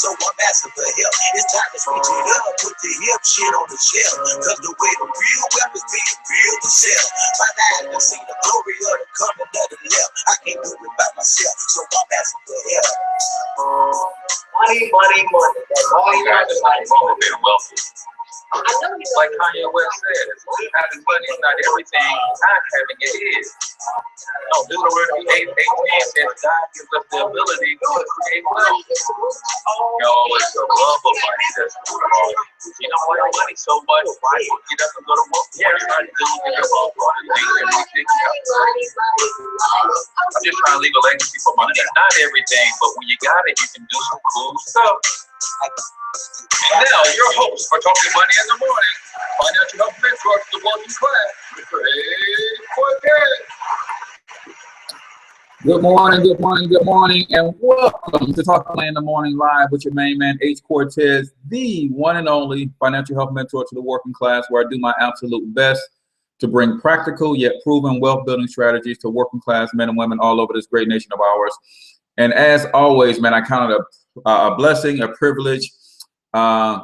so I'm asking for help. It's time to switch it up, put the hip shit on the shelf, cause the way the real weapons being real to sell. My eyes can see the glory of the coming of the left. I can't do it by myself, so I'm asking for help. Money, money, money. That's all you got to do. Being wealthy. Like Kanye West said, having money is not everything, not having it is. No, Deuteronomy 8:18 says God gives us the ability to create wealth. Yo, it's the love of money that's wrong. You don't like money so much, why you get up and go to work? Yeah, you're trying to do about one of the things that we think I'm just trying to leave a legacy for money. Not everything, but when you got it, you can do some cool stuff. And now, your host for Talking Money in the Morning, financial health mentor to the working class, Cortez. Good morning, good morning, good morning, and welcome to Talking Money in the Morning Live with your main man, H. Cortez, the one and only financial health mentor to the working class, where I do my absolute best to bring practical yet proven wealth building strategies to working class men and women all over this great nation of ours. And as always, man, I count it a blessing, a privilege, and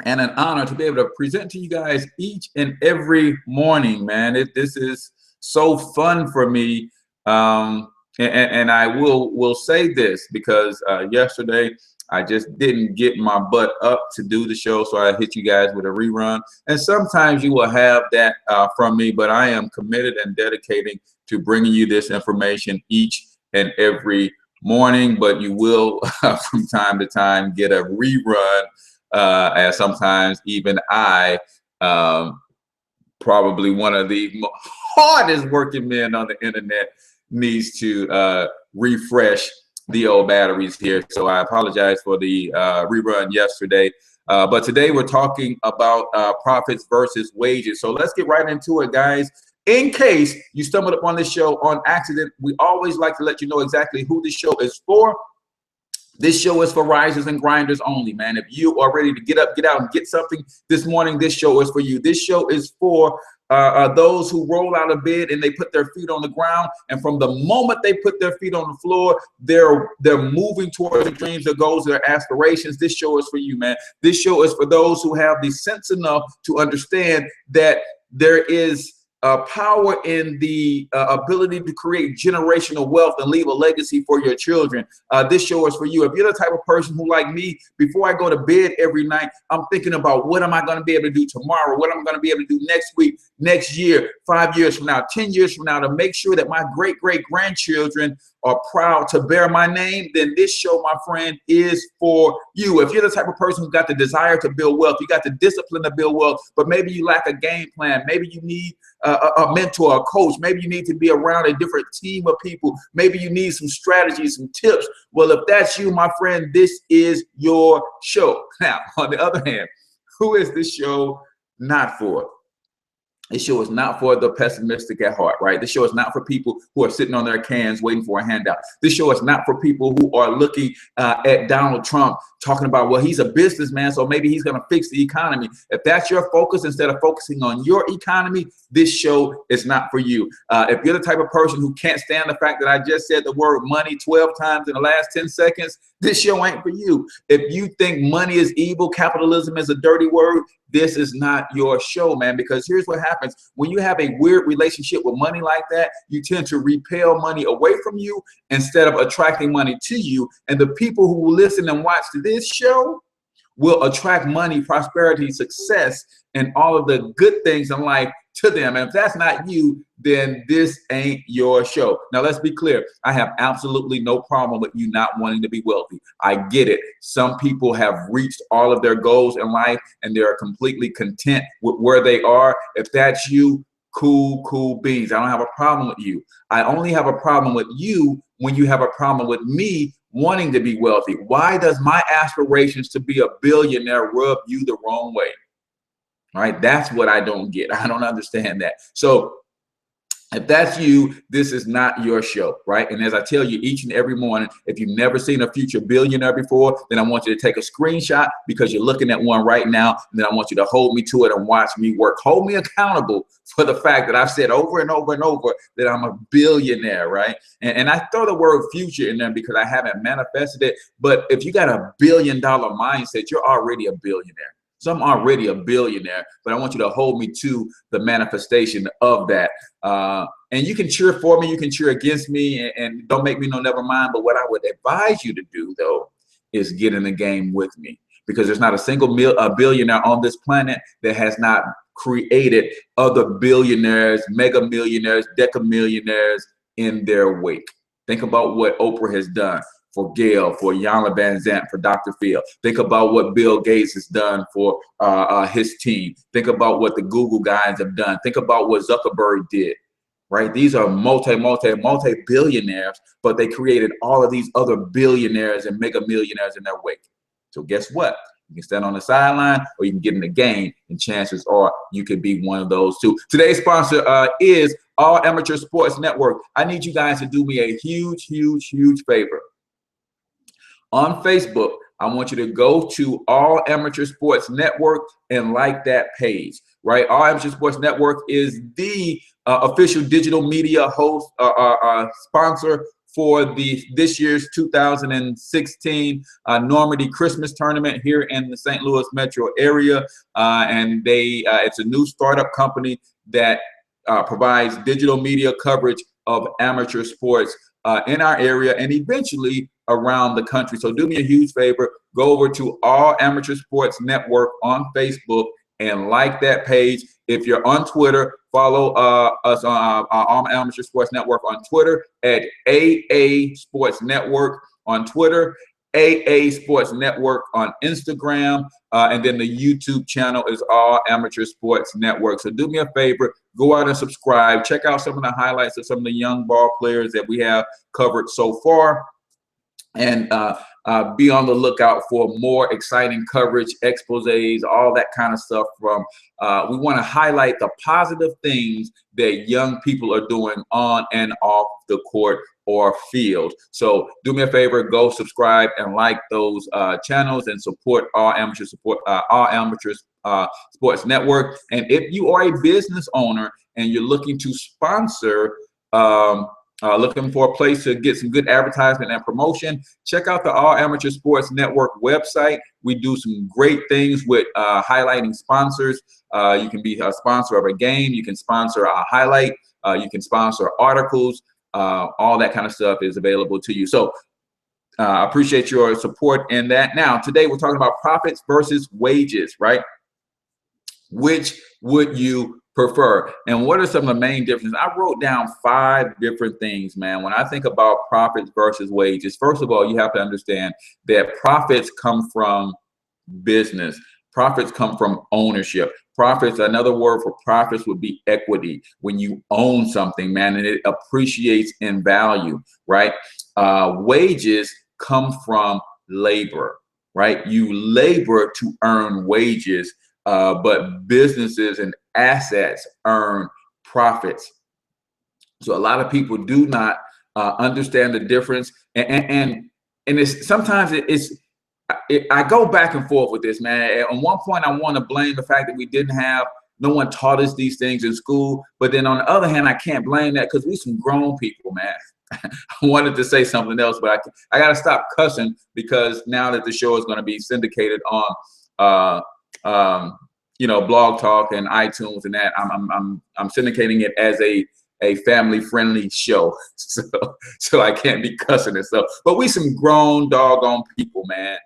an honor to be able to present to you guys each and every morning, man. This is so fun for me, and I will say this because yesterday I just didn't get my butt up to do the show, so I hit you guys with a rerun. And sometimes you will have that from me, but I am committed and dedicating to bringing you this information each and every morning. But you will from time to time get a rerun, as sometimes even I, probably one of the hardest working men on the internet, needs to refresh the old batteries here. So I apologize for the rerun yesterday. But today we're talking about profits versus wages. So let's get right into it, guys. In case you stumbled upon this show on accident, we always like to let you know exactly who this show is for. This show is for risers and grinders only, man. If you are ready to get up, get out, and get something this morning, this show is for you. This show is for those who roll out of bed and they put their feet on the ground, and from the moment they put their feet on the floor, they're moving towards their dreams, their goals, their aspirations. This show is for you, man. This show is for those who have the sense enough to understand that there is power in the ability to create generational wealth and leave a legacy for your children. This show is for you. If you're the type of person who, like me, before I go to bed every night, I'm thinking about what am I going to be able to do tomorrow, what I'm going to be able to do next week, next year, 5 years from now, 10 years from now, to make sure that my great-great-grandchildren are proud to bear my name, then this show, my friend, is for you. If you're the type of person who got the desire to build wealth, you got the discipline to build wealth, but maybe you lack a game plan, maybe you need a mentor, a coach, maybe you need to be around a different team of people, maybe you need some strategies, some tips. Well, if that's you, my friend, this is your show. Now, on the other hand, who is this show not for? This show is not for the pessimistic at heart, right? This show is not for people who are sitting on their cans waiting for a handout. This show is not for people who are looking at Donald Trump talking about, well, he's a businessman, so maybe he's going to fix the economy. If that's your focus, instead of focusing on your economy, this show is not for you. If you're the type of person who can't stand the fact that I just said the word money 12 times in the last 10 seconds, this show ain't for you. If you think money is evil, capitalism is a dirty word, this is not your show, man, because here's what happens. When you have a weird relationship with money like that, you tend to repel money away from you instead of attracting money to you. And the people who will listen and watch this show will attract money, prosperity, success, and all of the good things in life to them. And if that's not you, then this ain't your show. Now, let's be clear. I have absolutely no problem with you not wanting to be wealthy. I get it. Some people have reached all of their goals in life and they are completely content with where they are. If that's you, cool beans. I don't have a problem with you. I only have a problem with you when you have a problem with me wanting to be wealthy. Why does my aspirations to be a billionaire rub you the wrong way? All right, that's what I don't get. I don't understand that. So If that's you, this is not your show, right? And as I tell you each and every morning, if you've never seen a future billionaire before, then I want you to take a screenshot because you're looking at one right now. And then I want you to hold me to it and watch me work. Hold me accountable for the fact that I've said over and over and over that I'm a billionaire, right? And I throw the word future in there because I haven't manifested it. But if you got a $1 billion mindset, you're already a billionaire. So I'm already a billionaire, but I want you to hold me to the manifestation of that. And you can cheer for me, you can cheer against me, and don't make me no never mind. But what I would advise you to do, though, is get in the game with me, because there's not a single billionaire on this planet that has not created other billionaires, mega millionaires, decamillionaires in their wake. Think about what Oprah has done for Gail, for Yana Van Zant, for Dr. Phil. Think about what Bill Gates has done for his team. Think about what the Google guys have done. Think about what Zuckerberg did, right? These are multi-billionaires, but they created all of these other billionaires and mega millionaires in their wake. So guess what? You can stand on the sideline or you can get in the game, and chances are you could be one of those two. Today's sponsor is All Amateur Sports Network. I need you guys to do me a huge, huge, huge favor. On Facebook, I want you to go to All Amateur Sports Network and like that page, right? All Amateur Sports Network is the official digital media host sponsor for this year's 2016 Normandy Christmas tournament here in the St. Louis metro area. And it's a new startup company that provides digital media coverage of amateur sports in our area and eventually around the country. So do me a huge favor, go over to All Amateur Sports Network on Facebook and like that page. If you're on Twitter, follow us on All Amateur Sports Network on Twitter at AA Sports Network on Twitter, AA Sports Network on Instagram, and then the YouTube channel is All Amateur Sports Network. So do me a favor, go out and subscribe. Check out some of the highlights of some of the young ball players that we have covered so far. And be on the lookout for more exciting coverage, exposés, all that kind of stuff from, we want to highlight the positive things that young people are doing on and off the court or field. So do me a favor, go subscribe and like those channels and support All Amateur Sports Network. And if you are a business owner and you're looking to sponsor, looking for a place to get some good advertisement and promotion, check out the All Amateur Sports Network website. We do some great things with highlighting sponsors. You can be a sponsor of a game. You can sponsor a highlight. You can sponsor articles. All that kind of stuff is available to you. So I appreciate your support in that. Now, today we're talking about profits versus wages, right? Which would you prefer? And what are some of the main differences? I wrote down 5 different things, man. When I think about profits versus wages, first of all, you have to understand that profits come from business. Profits come from ownership. Profits, another word for profits would be equity. When you own something, man, and it appreciates in value, right? Wages come from labor, right? You labor to earn wages, but businesses and assets earn profits. So a lot of people do not understand the difference, and it's sometimes I go back and forth with this, man. At one point, I want to blame the fact that no one taught us these things in school, but then on the other hand, I can't blame that because we some grown people, man. I wanted to say something else, but I got to stop cussing because now that the show is going to be syndicated on Blog Talk and iTunes and that, I'm syndicating it as a family-friendly show, so I can't be cussing and stuff. But we some grown doggone people, man.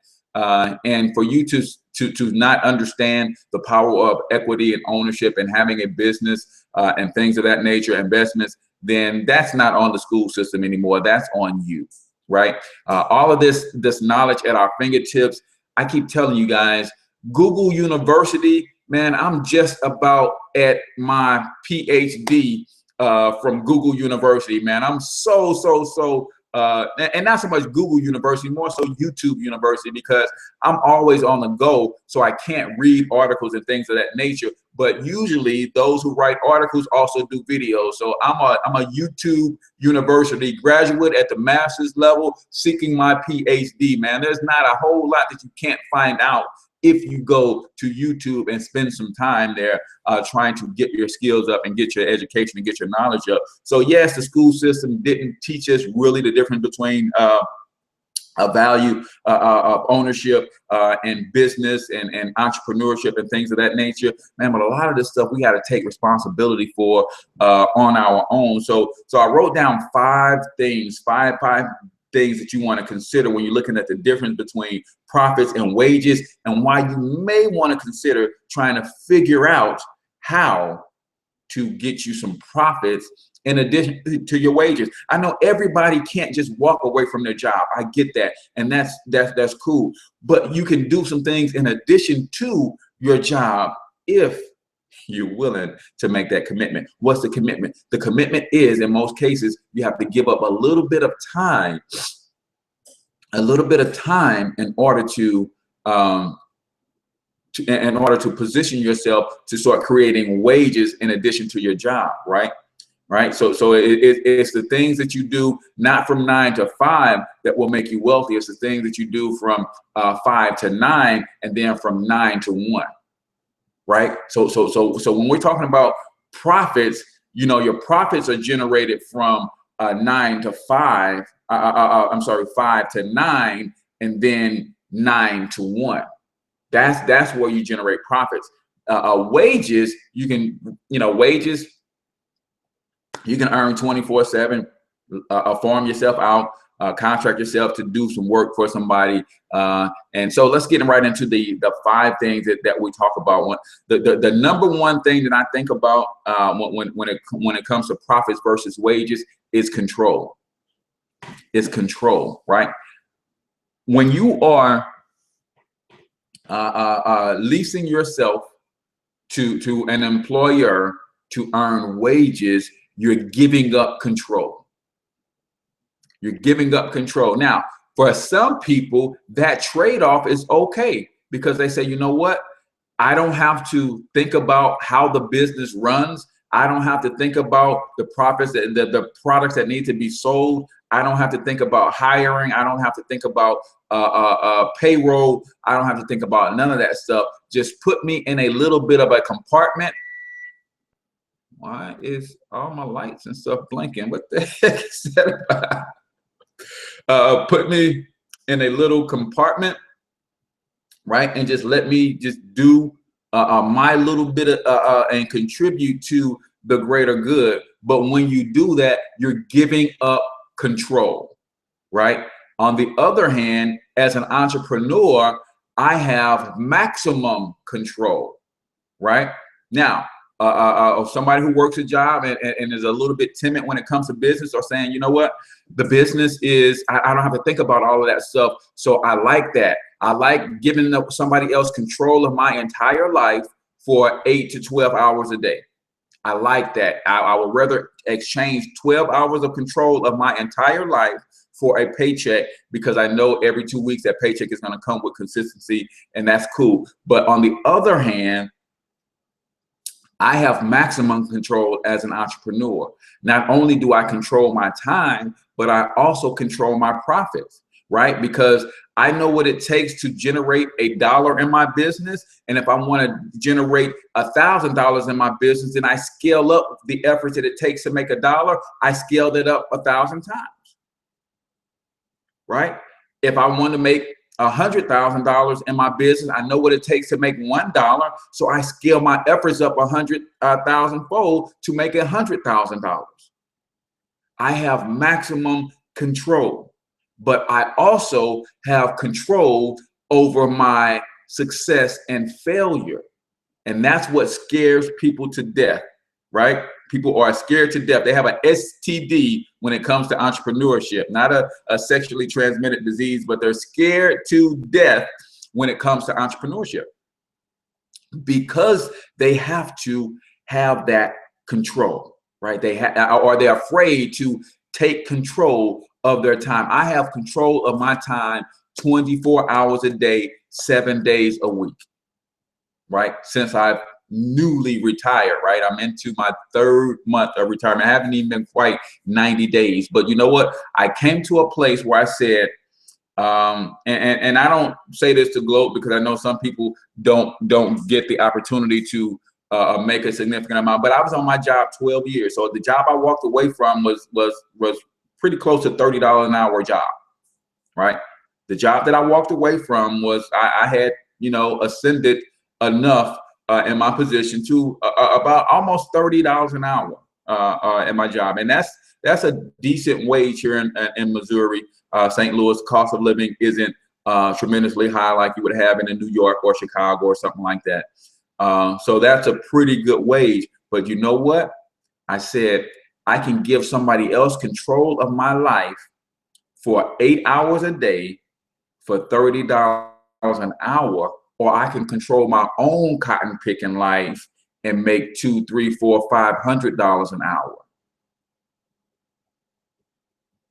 And for you to not understand the power of equity and ownership and having a business and things of that nature, investments, then that's not on the school system anymore. That's on you, right? All of this knowledge at our fingertips. I keep telling you guys, Google University, man, I'm just about at my PhD from Google University, man. I'm so and not so much Google University, more so YouTube University, because I'm always on the go, so I can't read articles and things of that nature. But usually those who write articles also do videos. So I'm a YouTube University graduate at the master's level, seeking my PhD, man. There's not a whole lot that you can't find out if you go to YouTube and spend some time there trying to get your skills up and get your education and get your knowledge up. So yes, the school system didn't teach us really the difference between a value of ownership and business and entrepreneurship and things of that nature, man. But a lot of this stuff we got to take responsibility for on our own. So I wrote down five things that you want to consider when you're looking at the difference between profits and wages, and why you may want to consider trying to figure out how to get you some profits in addition to your wages. I know everybody can't just walk away from their job. I get that, and that's cool. But you can do some things in addition to your job if you're willing to make that commitment. What's the commitment? The commitment is, in most cases, you have to give up a little bit of time, in order to position yourself to start creating wages in addition to your job, right? So it's the things that you do not from 9 to 5 that will make you wealthy. It's the things that you do from 5 to 9, and then from 9 to 1. Right. So when we're talking about profits, you know, your profits are generated from 9 to 5. I'm sorry, 5 to 9, and then 9 to 1. That's where you generate profits. Wages, you can earn 24/7, farm yourself out, contract yourself to do some work for somebody. And so let's get right into the 5 things that we talk about. The number one thing that I think about when it comes to profits versus wages is control. It's control, right? When you are leasing yourself to an employer to earn wages, you're giving up control. You're giving up control. Now, for some people, that trade-off is okay, because they say, you know what? I don't have to think about how the business runs. I don't have to think about the profits, the products that need to be sold. I don't have to think about hiring. I don't have to think about payroll. I don't have to think about none of that stuff. Just put me in a little bit of a compartment. Why is all my lights and stuff blinking? What the heck is that about? Put me in a little compartment, right? And just let me just do my little bit of, and contribute to the greater good. But when you do that, you're giving up control, right? On the other hand, as an entrepreneur, I have maximum control, right? Now, somebody who works a job and is a little bit timid when it comes to business, or saying, you know what, the business is, I don't have to think about all of that stuff. So I like that. I like giving somebody else control of my entire life for 8 to 12 hours a day. I like that. I would rather exchange 12 hours of control of my entire life for a paycheck, because I know every 2 weeks that paycheck is going to come with consistency, and that's cool. But on the other hand, I have maximum control as an entrepreneur. Not only do I control my time, but I also control my profits, right? Because I know what it takes to generate $1 in my business. And if I want to generate $1,000 in my business, then I scale up the efforts that it takes to make $1. I scaled it up 1,000 times, right? If I want to make $100,000 in my business, I know what it takes to make $1. So I scale my efforts up 100,000 fold to make $100,000. I have maximum control, but I also have control over my success and failure. And that's what scares people to death, right? People are scared to death. They have an STD when it comes to entrepreneurship, not a sexually transmitted disease, but they're scared to death when it comes to entrepreneurship, because they have to have that control, right? They're afraid to take control of their time. I have control of my time 24 hours a day, 7 days a week, right? Since I've newly retired, right? I'm into my 3rd month of retirement. I haven't even been quite 90 days. But you know what? I came to a place where I said, and I don't say this to gloat, because I know some people don't get the opportunity to make a significant amount. But I was on my job 12 years. So the job I walked away from was pretty close to $30 an hour job, right? The job that I walked away from was I had, you know, ascended enough in my position to about almost $30 an hour in my job. And that's a decent wage here in Missouri. St. Louis, cost of living isn't tremendously high like you would have in New York or Chicago or something like that. So that's a pretty good wage. But you know what? I said, I can give somebody else control of my life for 8 hours a day for $30 an hour, or I can control my own cotton picking life and make $200, $300, $400, $500 an hour.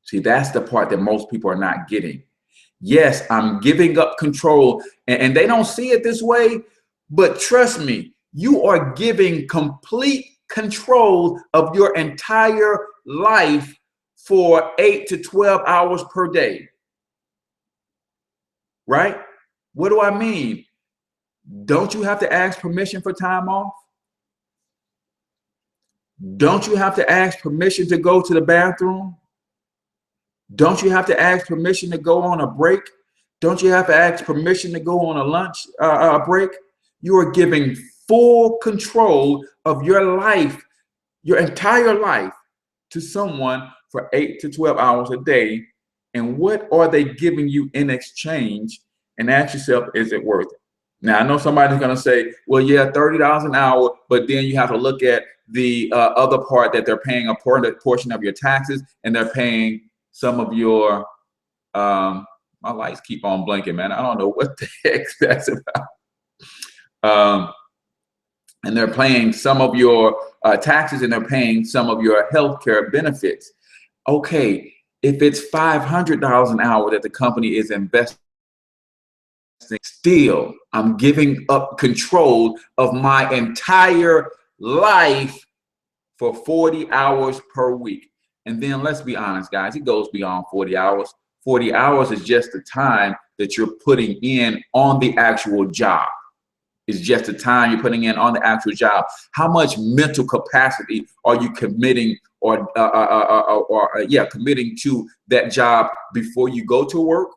See, that's the part that most people are not getting. Yes, I'm giving up control, and they don't see it this way, but trust me, you are giving complete control of your entire life for 8 to 12 hours per day. Right? What do I mean? Don't you have to ask permission for time off? Don't you have to ask permission to go to the bathroom? Don't you have to ask permission to go on a break? Don't you have to ask permission to go on a lunch break? You are giving full control of your life, your entire life, to someone for 8 to 12 hours a day. And what are they giving you in exchange? And ask yourself, is it worth it? Now, I know somebody's going to say, well, yeah, $30 an hour, but then you have to look at the other part, that they're paying a portion of your taxes, and they're paying some of your, my lights keep on blinking, man. I don't know what the heck that's about. And they're paying some of your taxes, and they're paying some of your healthcare benefits. Okay, if it's $500 an hour that the company is investing, still, I'm giving up control of my entire life for 40 hours per week. And then let's be honest, guys, it goes beyond 40 hours. 40 hours is just the time that you're putting in on the actual job. It's just the time you're putting in on the actual job. How much mental capacity are you committing committing to that job before you go to work?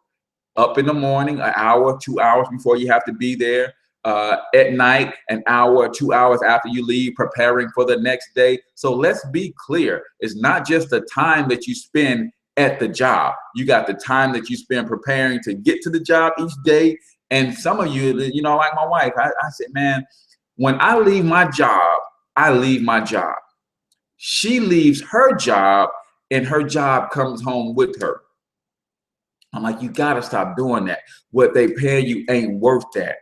Up in the morning, an hour, 2 hours before you have to be there. At night, an hour, 2 hours after you leave, preparing for the next day. So let's be clear. It's not just the time that you spend at the job. You got the time that you spend preparing to get to the job each day. And some of you, you know, like my wife, I said, man, when I leave my job, I leave my job. She leaves her job, and her job comes home with her. I'm like, you gotta stop doing that. What they pay you ain't worth that.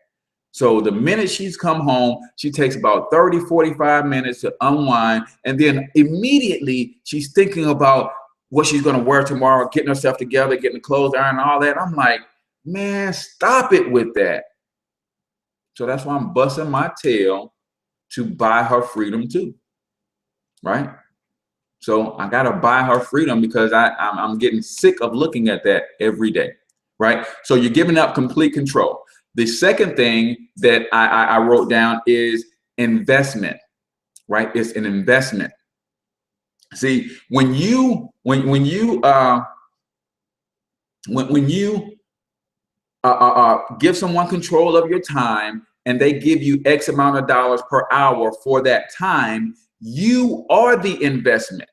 So the minute she's come home, she takes about 30, 45 minutes to unwind. And then immediately she's thinking about what she's gonna wear tomorrow, getting herself together, getting the clothes ironed and all that. I'm like, man, stop it with that. So that's why I'm busting my tail to buy her freedom too, right? So I gotta buy her freedom, because I'm getting sick of looking at that every day, right? So you're giving up complete control. The second thing that I wrote down is investment, right? It's an investment. See, when you give someone control of your time, and they give you X amount of dollars per hour for that time, you are the investment.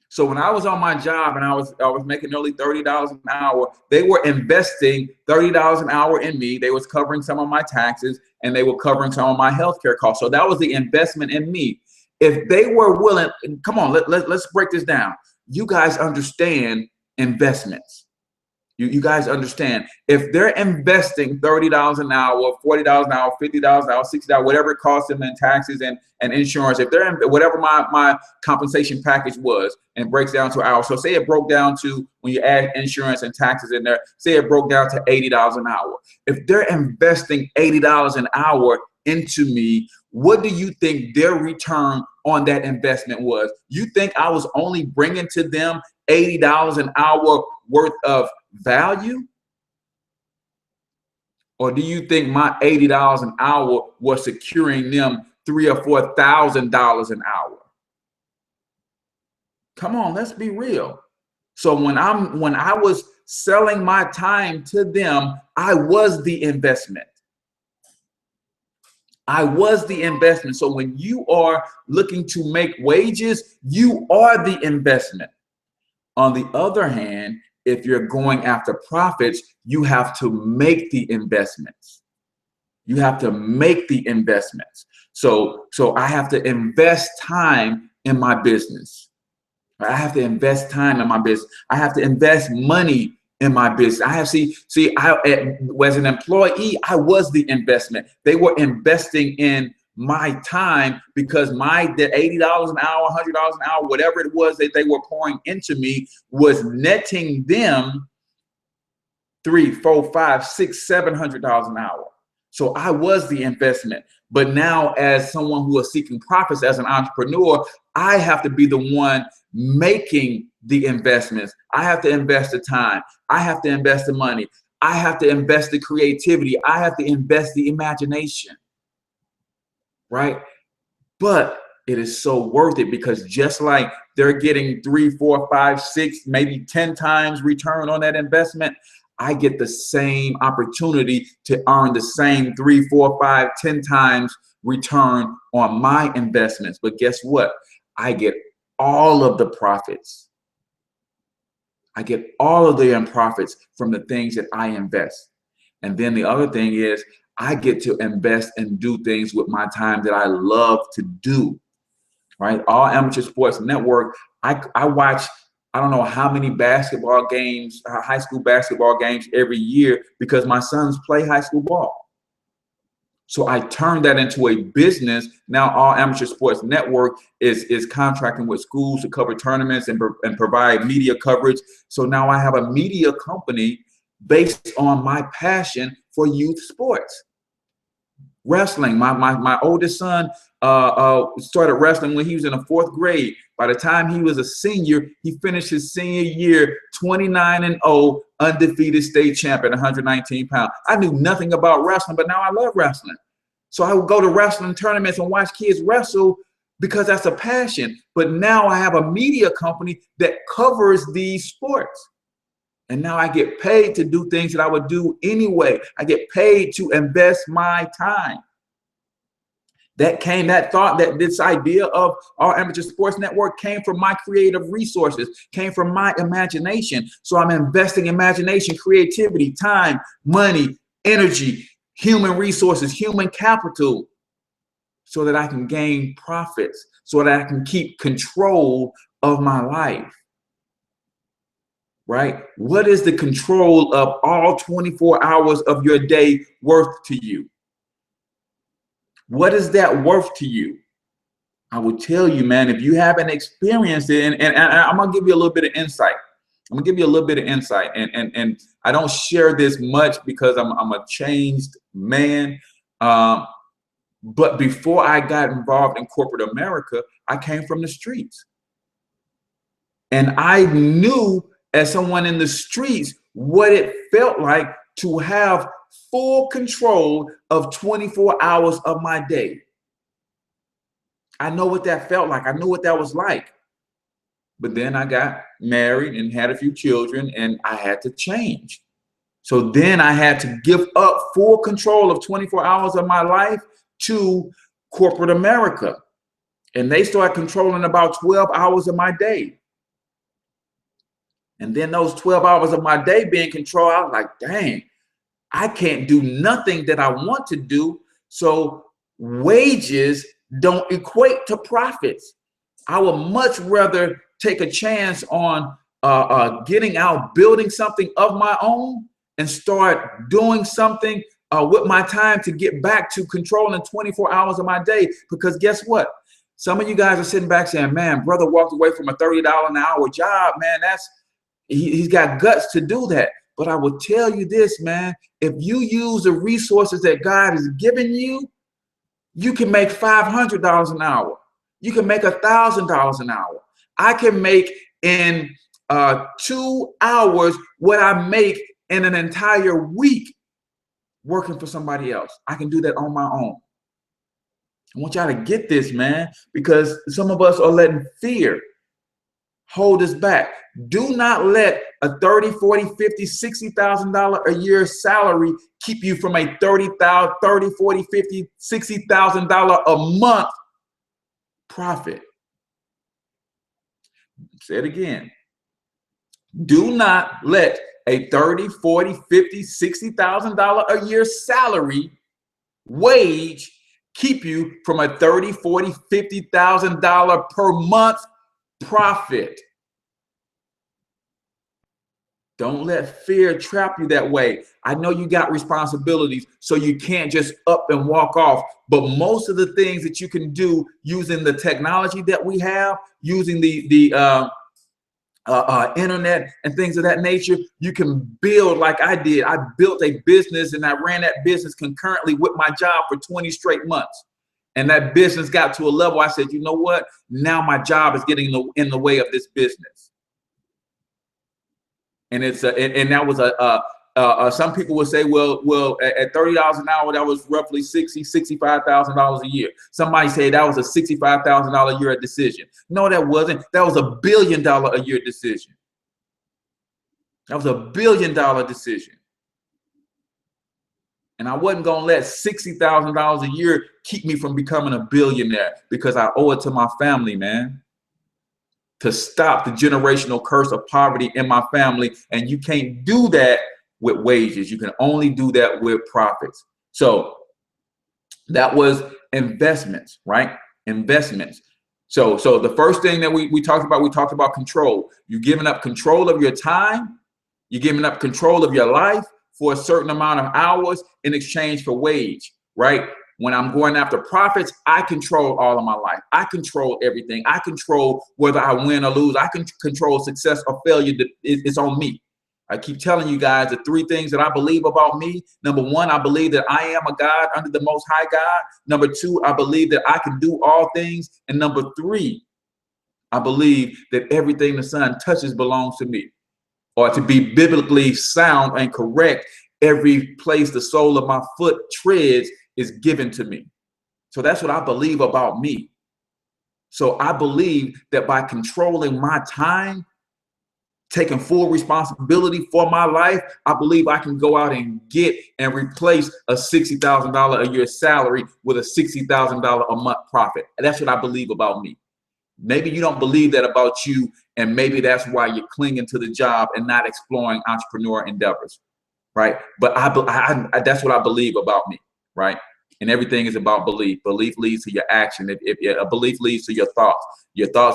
So when I was on my job and I was making nearly $30 an hour, they were investing $30 an hour in me. They was covering some of my taxes, and they were covering some of my healthcare costs. So that was the investment in me. If they were willing, come on, let's break this down. You guys understand investments. You guys understand, if they're investing $30 an hour, $40 an hour, $50 an hour, $60, whatever it costs them in taxes and insurance, if they're in whatever my compensation package was, and breaks down to hours. So say it broke down to, when you add insurance and taxes in there, say it broke down to $80 an hour. If they're investing $80 an hour into me, what do you think their return on that investment was? You think I was only bringing to them $80 an hour worth of value? Or do you think my $80 an hour was securing them $3,000 or $4,000 an hour? Come on, let's be real. So when I was selling my time to them, I was the investment. I was the investment. So when you are looking to make wages, you are the investment. On the other hand, if you're going after profits, you have to make the investments. You have to make the investments. So I have to invest time in my business. I have to invest time in my business. I have to invest money in my business. I have as an employee, I was the investment. They were investing in my time because the $80 an hour, $100 an hour, whatever it was that they were pouring into me was netting them $300, $400, $500, $600, $700 an hour. So I was the investment. But now, as someone who is seeking profits, as an entrepreneur, I have to be the one making the investments. I have to invest the time. I have to invest the money. I have to invest the creativity. I have to invest the imagination. Right? But it is so worth it, because just like they're getting 3, 4, 5, 6, maybe 10 times return on that investment, I get the same opportunity to earn the same 3, 4, 5, 10 times return on my investments. But guess what? I get all of the profits. I get all of the profits from the things that I invest. And then the other thing is, I get to invest and do things with my time that I love to do. Right? All Amateur Sports Network, I watch, I don't know how many basketball games, high school basketball games every year, because my sons play high school ball. So I turned that into a business. Now All Amateur Sports Network is contracting with schools to cover tournaments and provide media coverage. So now I have a media company based on my passion for youth sports. Wrestling. My oldest son started wrestling when he was in the 4th grade. By the time he was a senior, he finished his senior year 29-0, undefeated state champion, 119 pounds. I knew nothing about wrestling, but now I love wrestling. So I would go to wrestling tournaments and watch kids wrestle because that's a passion. But now I have a media company that covers these sports. And now I get paid to do things that I would do anyway. I get paid to invest my time. This idea of our Amateur Sports Network came from my creative resources, came from my imagination. So I'm investing imagination, creativity, time, money, energy, human resources, human capital, so that I can gain profits, so that I can keep control of my life. Right? What is the control of all 24 hours of your day worth to you? What is that worth to you? I will tell you, man, if you haven't experienced it, and I'm going to give you a little bit of insight. I'm going to give you a little bit of insight. And I don't share this much because I'm a changed man. But before I got involved in corporate America, I came from the streets. And I knew, as someone in the streets, what it felt like to have full control of 24 hours of my day. I know what that felt like. I knew what that was like. But then I got married and had a few children, and I had to change. So then I had to give up full control of 24 hours of my life to corporate America. And they started controlling about 12 hours of my day. And then those 12 hours of my day being controlled, I was like, dang, I can't do nothing that I want to do. So wages don't equate to profits. I would much rather take a chance on getting out, building something of my own, and start doing something with my time to get back to controlling 24 hours of my day. Because guess what? Some of you guys are sitting back saying, man, brother walked away from a $30 an hour job, man. He's got guts to do that. But I will tell you this, man, if you use the resources that God has given you, you can make $500 an hour. You can make $1,000 an hour. I can make in 2 hours what I make in an entire week working for somebody else. I can do that on my own. I want y'all to get this, man, because some of us are letting fear hold us back. Do not let a $30, $40, $50, $60,000 a year salary keep you from a $30, $40, $50, $60,000 a month profit. Say it again. Do not let a $30, $40, $50, $60,000 a year salary wage keep you from a $30, $40, $50,000 per month profit. Don't let fear trap you that way. I know you got responsibilities, so you can't just up and walk off. But most of the things that you can do using the technology that we have, using the internet and things of that nature, you can build like I did. I built a business and I ran that business concurrently with my job for 20 straight months. And that business got to a level I said, you know what? Now my job is getting in the way of this business. And it's and that was some people would say, well, at $30 an hour, that was roughly $65,000 a year. Somebody said that was a $65,000 a year decision. No, that wasn't. That was $1 billion a year decision. That was $1 billion decision. And I wasn't going to let $60,000 a year keep me from becoming a billionaire, because I owe it to my family, man, to stop the generational curse of poverty in my family. And you can't do that with wages. You can only do that with profits. So that was investments, right? Investments. So the first thing that we talked about control. You're giving up control of your time. You're giving up control of your life for a certain amount of hours in exchange for wage, right? When I'm going after profits, I control all of my life. I control everything. I control whether I win or lose. I can control success or failure. It's on me. I keep telling you guys the 3 things that I believe about me. Number 1, I believe that I am a God under the Most High God. Number 2, I believe that I can do all things. And number 3, I believe that everything the Son touches belongs to me. Or to be biblically sound and correct, every place the sole of my foot treads is given to me. So that's what I believe about me. So I believe that by controlling my time, taking full responsibility for my life, I believe I can go out and get and replace a $60,000 a year salary with a $60,000 a month profit. And that's what I believe about me. Maybe you don't believe that about you, and maybe that's why you're clinging to the job and not exploring entrepreneur endeavors, right? But I that's what I believe about me, right? And everything is about belief. Belief leads to your action. If a belief leads to your thoughts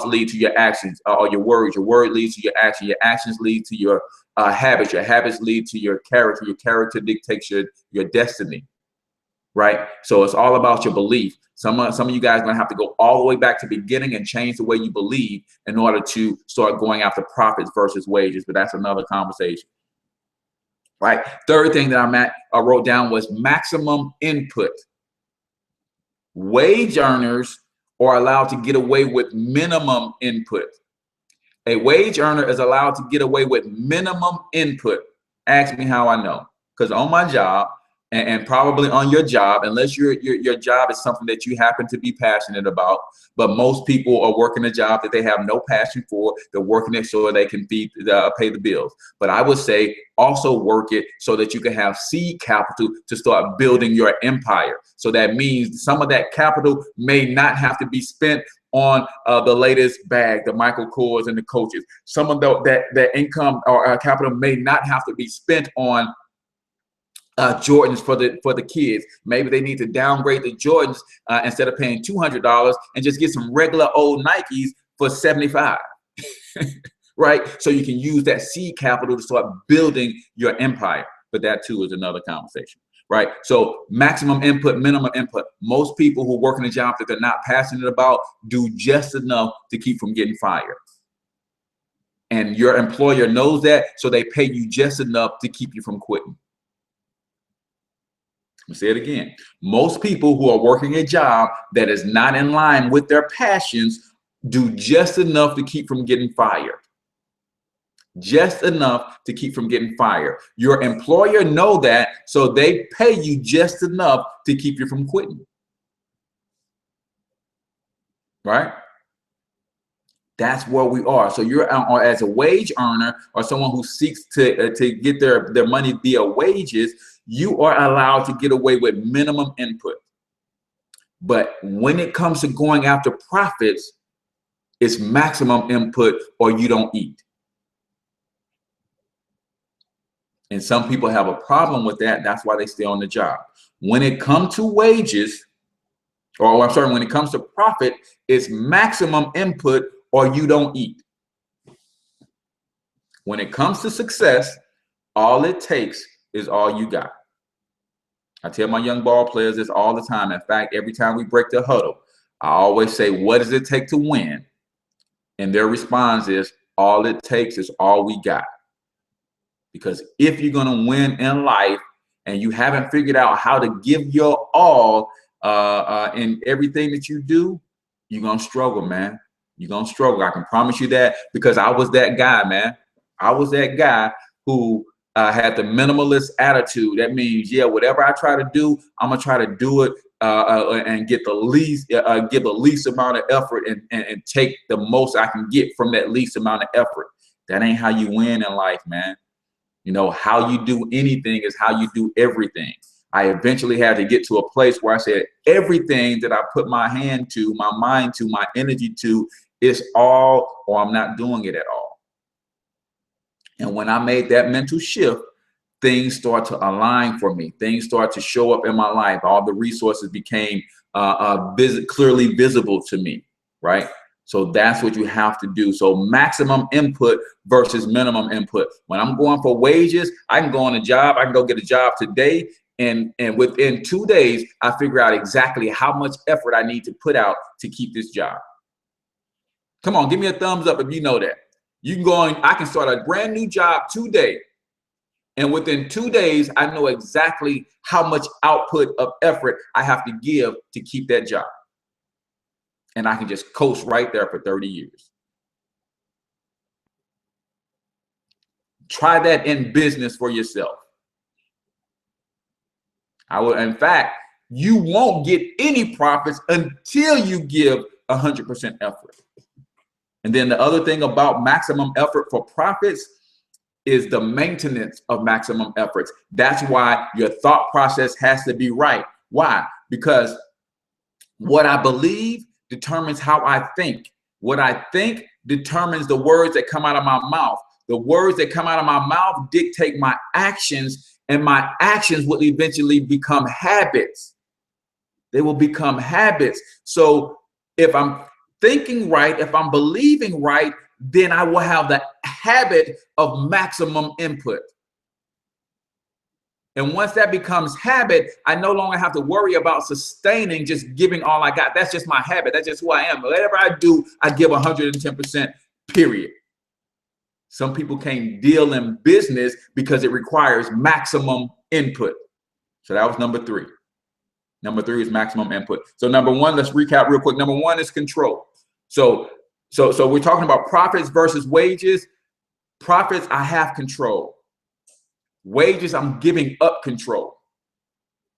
lead to your actions, or your word leads to your action. Your actions lead to your habits. Your habits lead to your character. Your character dictates your destiny, right? So it's all about your belief. Some of you guys are gonna have to go all the way back to the beginning and change the way you believe in order to start going after profits versus wages. But that's another conversation, right? Third thing that I wrote down was maximum input. Wage earners are allowed to get away with minimum input. A wage earner is allowed to get away with minimum input. Ask me how I know. Because on my job, and probably on your job, unless your job is something that you happen to be passionate about, but most people are working a job that they have no passion for. They're working it so they can pay the bills. But I would say also work it so that you can have seed capital to start building your empire. So that means some of that capital may not have to be spent on the latest bag, the Michael Kors and the coaches. Some of that income or capital may not have to be spent on Jordans for the kids. Maybe they need to downgrade the Jordans instead of paying $200 and just get some regular old Nikes for $75. right? So you can use that seed capital to start building your empire. But that too is another conversation, right? So maximum input, minimum input. Most people who work in a job that they're not passionate about do just enough to keep from getting fired. And your employer knows that, so they pay you just enough to keep you from quitting. Let me say it again. Most people who are working a job that is not in line with their passions do just enough to keep from getting fired. Just enough to keep from getting fired. Your employer know that, so they pay you just enough to keep you from quitting. Right? That's where we are. So you're as a wage earner or someone who seeks to get their money via wages, you are allowed to get away with minimum input. But when it comes to going after profits, it's maximum input or you don't eat. And some people have a problem with that. That's why they stay on the job. When it comes to wages, or I'm sorry, when it comes to profit, it's maximum input or you don't eat. When it comes to success, all it takes is all you got. I tell my young ball players this all the time. In fact, every time we break the huddle, I always say, what does it take to win? And their response is, all it takes is all we got. Because if you're going to win in life and you haven't figured out how to give your all in everything that you do, you're going to struggle, man. You're going to struggle. I can promise you that, because I was that guy, man. I was that guy who had the minimalist attitude. That means, yeah, whatever I try to do, I'm going to try to do it and get the least, give the least amount of effort and take the most I can get from that least amount of effort. That ain't how you win in life, man. You know, how you do anything is how you do everything. I eventually had to get to a place where I said, everything that I put my hand to, my mind to, my energy to, is all or I'm not doing it at all. And when I made that mental shift, things start to align for me. Things start to show up in my life. All the resources became clearly visible to me, right? So that's what you have to do. So maximum input versus minimum input. When I'm going for wages, I can go on a job. I can go get a job today. And within 2 days, I figure out exactly how much effort I need to put out to keep this job. Come on, give me a thumbs up if you know that. You can go on, I can start a brand new job today. And within 2 days, I know exactly how much output of effort I have to give to keep that job. And I can just coast right there for 30 years. Try that in business for yourself. In fact, you won't get any profits until you give 100% effort. And then the other thing about maximum effort for profits is the maintenance of maximum efforts. That's why your thought process has to be right. Why? Because what I believe determines how I think. What I think determines the words that come out of my mouth. The words that come out of my mouth dictate my actions, and my actions will eventually become habits. They will become habits. So if I'm thinking right, if I'm believing right, then I will have the habit of maximum input. And once that becomes habit, I no longer have to worry about sustaining, just giving all I got. That's just my habit. That's just who I am. Whatever I do, I give 110%, period. Some people can't deal in business because it requires maximum input. So that was number 3. Number 3 is maximum input. So number 1, let's recap real quick. Number 1 is control. So we're talking about profits versus wages. Profits, I have control. Wages, I'm giving up control,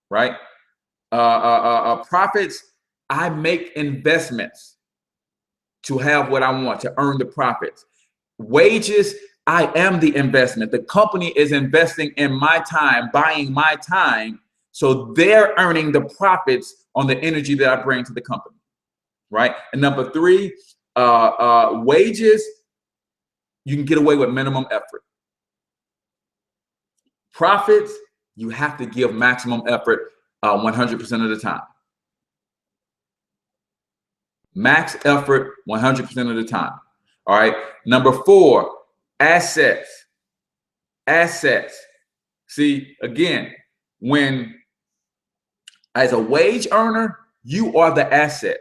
right? Profits, I make investments to have what I want, to earn the profits. Wages, I am the investment. The company is investing in my time, buying my time, so they're earning the profits on the energy that I bring to the company, right? And number 3, wages, you can get away with minimum effort. Profits, you have to give maximum effort 100% of the time. Max effort 100% of the time. All right. Number 4, Assets. Assets. See, again, when as a wage earner, you are the asset.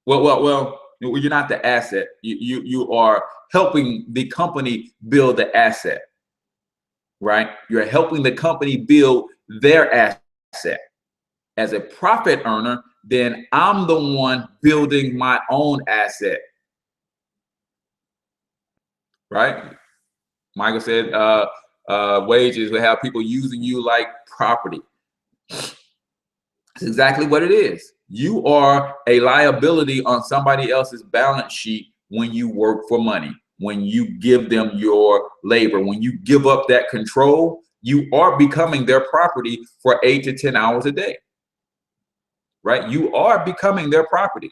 Well, you're not the asset. You are helping the company build the asset, right? You're helping the company build their asset. As a profit earner, then I'm the one building my own asset, right? Michael said, wages will have people using you like property. It's exactly what it is. You are a liability on somebody else's balance sheet when you work for money, when you give them your labor, when you give up that control, you are becoming their property for 8 to 10 hours a day, right? You are becoming their property.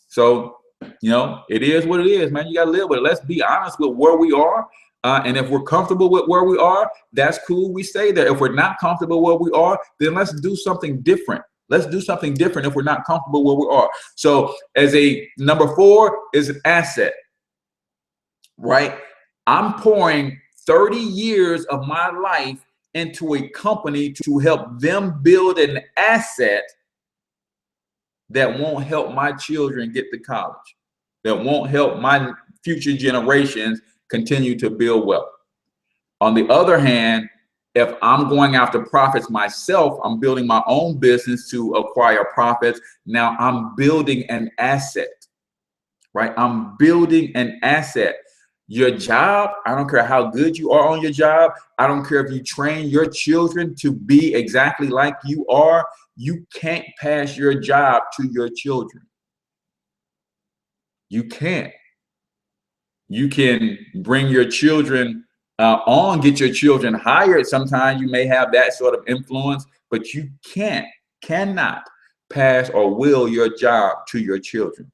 So, you know, it is what it is, man. You got to live with it. Let's be honest with where we are. And if we're comfortable with where we are, that's cool. We stay there. If we're not comfortable where we are, then let's do something different. Let's do something different if we're not comfortable where we are. So as a number 4 is an asset, right? I'm pouring 30 years of my life into a company to help them build an asset that won't help my children get to college, that won't help my future generations continue to build wealth. On the other hand, if I'm going after profits myself, I'm building my own business to acquire profits. Now I'm building an asset, right? I'm building an asset. Your job, I don't care how good you are on your job. I don't care if you train your children to be exactly like you are. You can't pass your job to your children. You can't. You can bring your children on, get your children hired. Sometimes you may have that sort of influence, but you cannot pass or will your job to your children.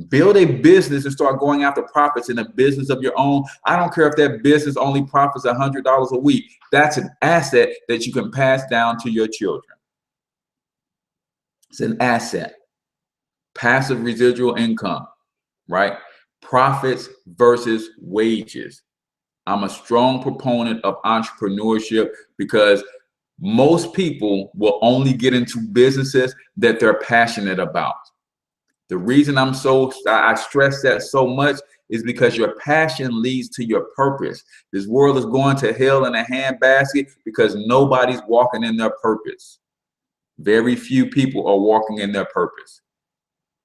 Build a business and start going after profits in a business of your own. I don't care if that business only profits $100 a week. That's an asset that you can pass down to your children. It's an asset. Passive residual income, right? Profits versus wages. I'm a strong proponent of entrepreneurship because most people will only get into businesses that they're passionate about. The reason I stress that so much is because your passion leads to your purpose. This world is going to hell in a handbasket because nobody's walking in their purpose. Very few people are walking in their purpose.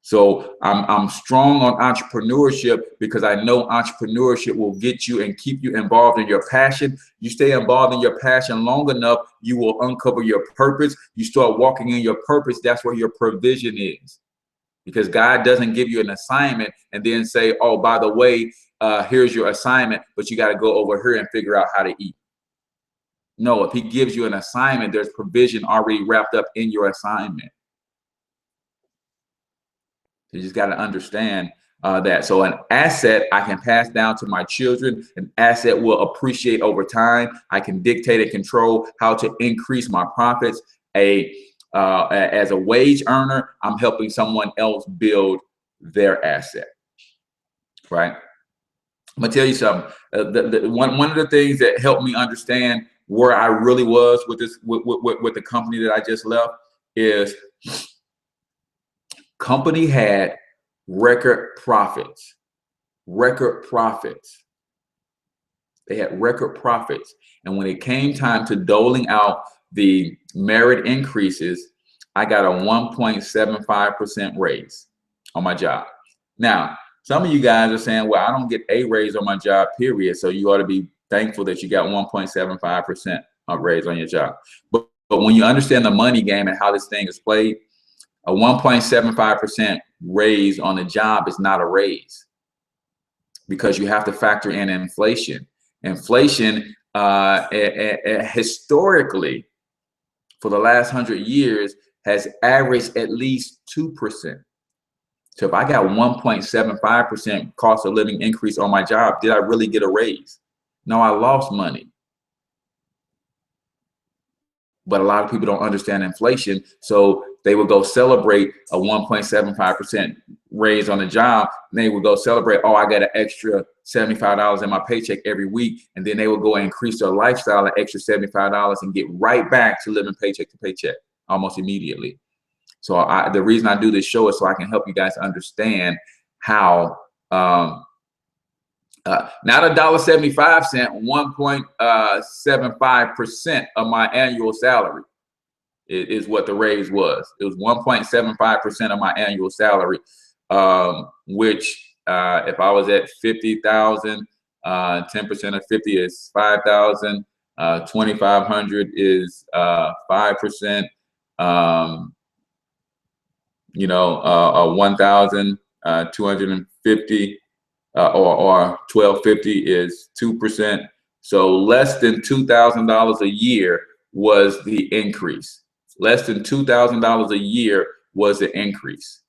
So I'm strong on entrepreneurship because I know entrepreneurship will get you and keep you involved in your passion. You stay involved in your passion long enough, you will uncover your purpose. You start walking in your purpose, that's where your provision is. Because God doesn't give you an assignment and then say, oh, by the way, here's your assignment, but you got to go over here and figure out how to eat. No, if he gives you an assignment, there's provision already wrapped up in your assignment. You just got to understand that. So an asset I can pass down to my children. An asset will appreciate over time. I can dictate and control how to increase my profits. As a wage earner, I'm helping someone else build their asset, right? I'm gonna tell you something. One of the things that helped me understand where I really was with this, with the company that I just left, is company had record profits. Record profits. They had record profits, and when it came time to doling out the merit increases, I got a 1.75% raise on my job. Now, some of you guys are saying, well, I don't get a raise on my job, period. So you ought to be thankful that you got 1.75% raise on your job. But when you understand the money game and how this thing is played, a 1.75% raise on the job is not a raise because you have to factor in inflation. Inflation, historically, for the last 100 years, has averaged at least 2%. So if I got 1.75% cost of living increase on my job, did I really get a raise? No, I lost money. But a lot of people don't understand inflation. So They would go celebrate a 1.75% raise on the job. And they would go celebrate, oh, I got an extra $75 in my paycheck every week. And then they would go and increase their lifestyle an extra $75 and get right back to living paycheck to paycheck almost immediately. So the reason I do this show is so I can help you guys understand how not $1.75, 1.75% of my annual salary is what the raise was. It was 1.75% of my annual salary, which if I was at 50,000, 10% of 50 is 5,000. 2,500 is 5%. 1,250 or 1,250 is 2%. So less than $2,000 a year was the increase. Less than $2,000 a year was the increase,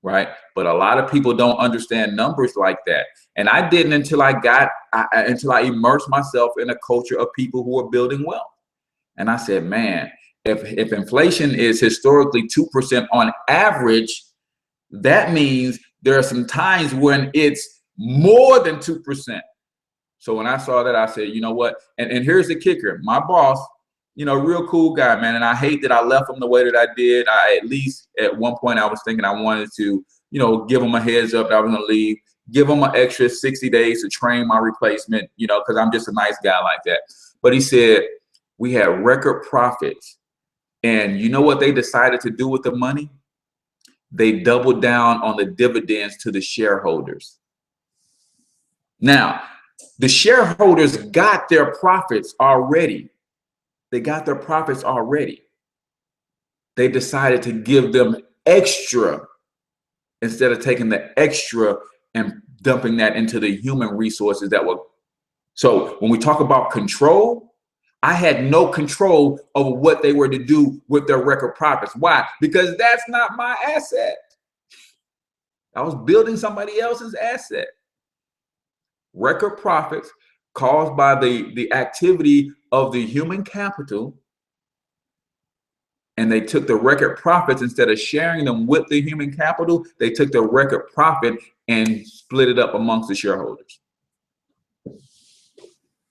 right? But a lot of people don't understand numbers like that. And I didn't until I immersed myself in a culture of people who are building wealth. And I said, man, if inflation is historically 2% on average, that means there are some times when it's more than 2%. So when I saw that, I said, you know what? And here's the kicker. My boss, real cool guy, man. And I hate that I left him the way that I did. At least at one point I was thinking I wanted to, give him a heads up that I was going to leave, give him an extra 60 days to train my replacement, because I'm just a nice guy like that. But he said, we had record profits. And you know what they decided to do with the money? They doubled down on the dividends to the shareholders. Now, the shareholders got their profits already. They got their profits already. They decided to give them extra instead of taking the extra and dumping that into the human resources that were. So when we talk about control, I had no control over what they were to do with their record profits. Why? Because that's not my asset. I was building somebody else's asset. Record profits caused by the activity of the human capital, and they took the record profits, instead of sharing them with the human capital, they took the record profit and split it up amongst the shareholders.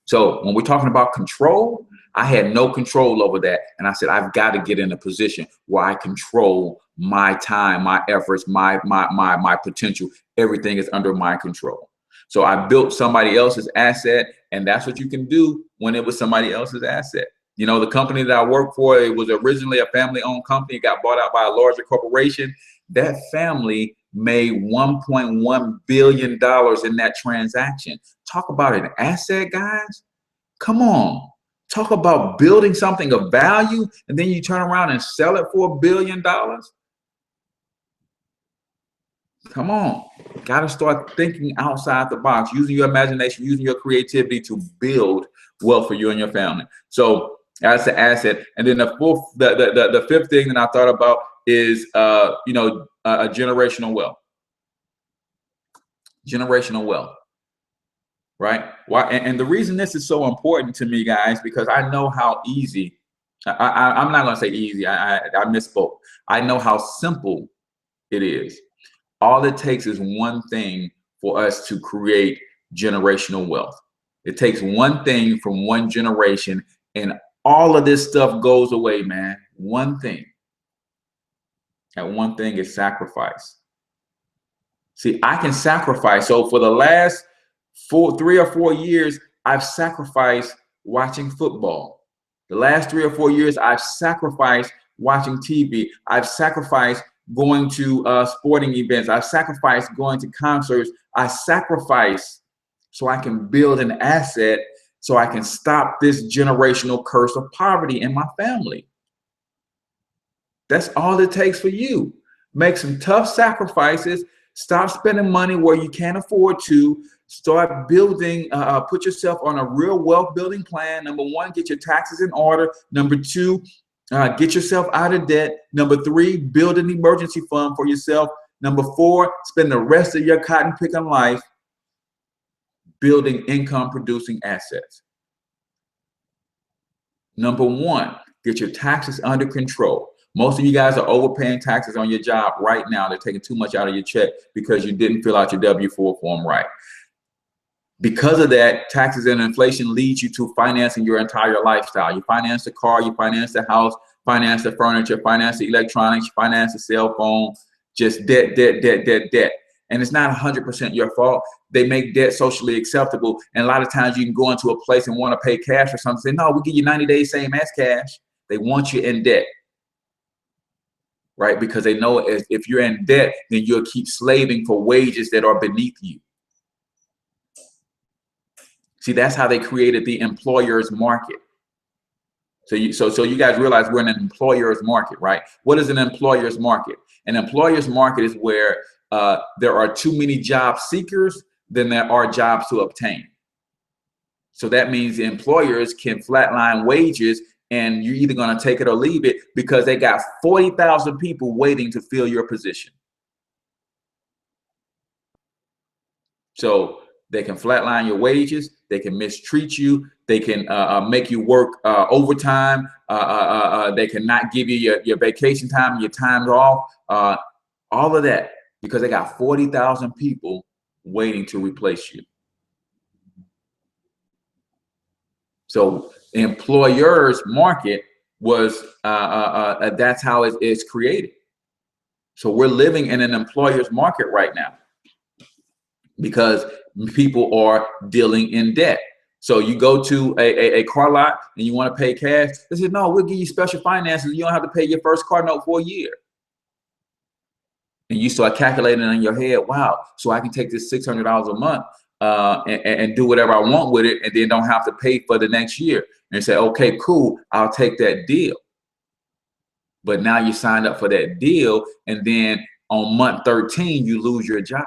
So when we're talking about control, I had no control over that. And I said, I've got to get in a position where I control my time, my efforts, my potential. Everything is under my control. So I built somebody else's asset, and that's what you can do when it was somebody else's asset. The company that I worked for, it was originally a family-owned company. It got bought out by a larger corporation. That family made $1.1 billion in that transaction. Talk about an asset, guys. Come on. Talk about building something of value, and then you turn around and sell it for $1 billion. Come on. Got to start thinking outside the box, using your imagination, using your creativity to build wealth for you and your family. So that's the asset. And then the fifth thing that I thought about is a generational wealth. Generational wealth. Right? Why? And the reason this is so important to me, guys, because I know how easy, I'm not going to say easy, I misspoke. I know how simple it is. All it takes is one thing for us to create generational wealth. It takes one thing from one generation, and all of this stuff goes away, man. One thing. And one thing is sacrifice. See, I can sacrifice. So for the last 3 or 4 years, I've sacrificed watching football. The last 3 or 4 years, I've sacrificed watching TV. I've sacrificed going to sporting events. I've sacrificed going to concerts. I sacrifice so I can build an asset, so I can stop this generational curse of poverty in my family. That's all it takes for you. Make some tough sacrifices. Stop spending money where you can't afford to. Start building, put yourself on a real wealth building plan. Number one, get your taxes in order. Number two, get yourself out of debt. Number three, build an emergency fund for yourself. Number four, spend the rest of your cotton picking life building income producing assets. Number one, get your taxes under control. Most of you guys are overpaying taxes on your job right now. They're taking too much out of your check because you didn't fill out your W-4 form right. Because of that, taxes and inflation leads you to financing your entire lifestyle. You finance the car, you finance the house, finance the furniture, finance the electronics, finance the cell phone, just debt, debt, debt, debt, debt. And it's not 100% your fault. They make debt socially acceptable. And a lot of times you can go into a place and want to pay cash or something. Say, no, we'll give you 90 days, same as cash. They want you in debt, right? Because they know if you're in debt, then you'll keep slaving for wages that are beneath you. See, that's how they created the employer's market. So you guys realize we're in an employer's market, right? What is an employer's market? An employer's market is where there are too many job seekers than there are jobs to obtain. So that means the employers can flatline wages, and you're either going to take it or leave it because they got 40,000 people waiting to fill your position. So they can flatline your wages, they can mistreat you, they can make you work overtime, they cannot give you your vacation time, your time off, all of that, because they got 40,000 people waiting to replace you. So the employer's market was, that's how it's created. So we're living in an employer's market right now because people are dealing in debt. So you go to a car lot and you want to pay cash. They say, no, we'll give you special finances. You don't have to pay your first car note for a year. And you start calculating in your head, wow, so I can take this $600 a month and do whatever I want with it and then don't have to pay for the next year. And say, okay, cool, I'll take that deal. But now you signed up for that deal, and then on month 13, you lose your job.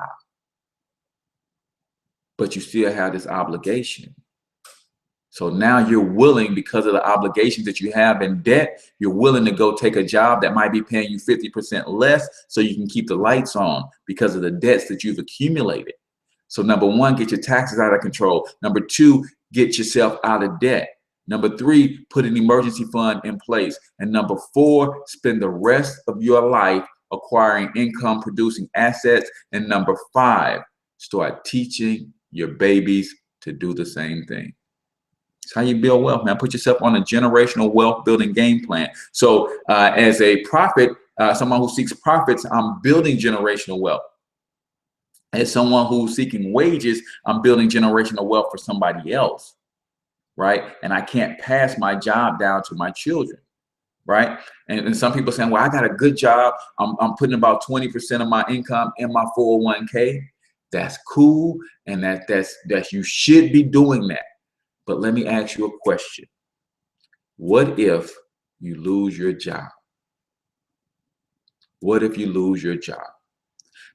But you still have this obligation. So now you're willing, because of the obligations that you have in debt, you're willing to go take a job that might be paying you 50% less so you can keep the lights on because of the debts that you've accumulated. So number one, get your taxes out of control. Number two, get yourself out of debt. Number three, put an emergency fund in place. And number four, spend the rest of your life acquiring income producing assets. And number five, start teaching your babies to do the same thing. It's how you build wealth, man. Put yourself on a generational wealth building game plan. So as a prophet, someone who seeks profits, I'm building generational wealth. As someone who's seeking wages, I'm building generational wealth for somebody else, right? And I can't pass my job down to my children, right? And some people saying, well, I got a good job. I'm putting about 20% of my income in my 401k. That's cool, and that you should be doing that. But let me ask you a question. What if you lose your job? What if you lose your job?